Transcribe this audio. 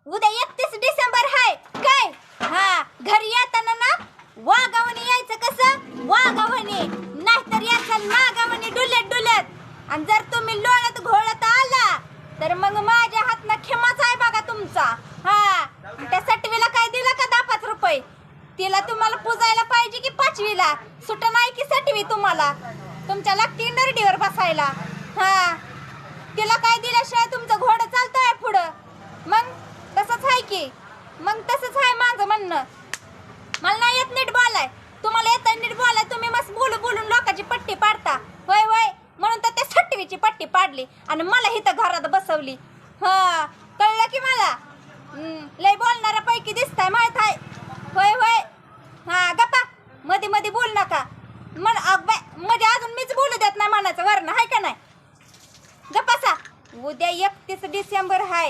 उद्या 31 डिसेंबर आहे काय? हा, घरी येताना ना वाघावणी यायचं. कसं वाघावणी, नाहीतर यायचं नागावणी डुलत डुलत. आणि जर तुम्ही लोळत घोळत आला तर मग माझ्या हातनं खिमाच आहे बघा तुमचा. हा, त्या सटवीला काय दिलं का 10-5 रुपये? तिला तुम्हाला पुजायला पाहिजे की 5वीला? सुट नाही की 7वी तुम्हाला? तुमच्या लागती नरडीवर बसायला. हा, तिला काय दिल्याशिवाय तुमचं घोडं चालतंय पुढं? मग तसंच आहे की, मग तसंच आहे माझं म्हणणं. मला नाही येत नीट बोलाय, तुम्हाला येत नीट बोलाय. तुम्ही मस्त बोलून बोलून लोकांची पट्टी पाडता. होय होय, म्हणून तर त्या 7वीची पट्टी पाडली आणि मला इथं घरात बसवली. हा, कळलं की मला. लय बोलणाऱ्यापैकी दिसताय माहित आहे. होय होय. हा, गप्पा, मध्ये मध्ये बोल नका. मध्ये अजून मीच बोलू देत नाही म्हणायचं वरनं, हाय का नाही? गप्पासा. उद्या 31 डिसेंबर आहे.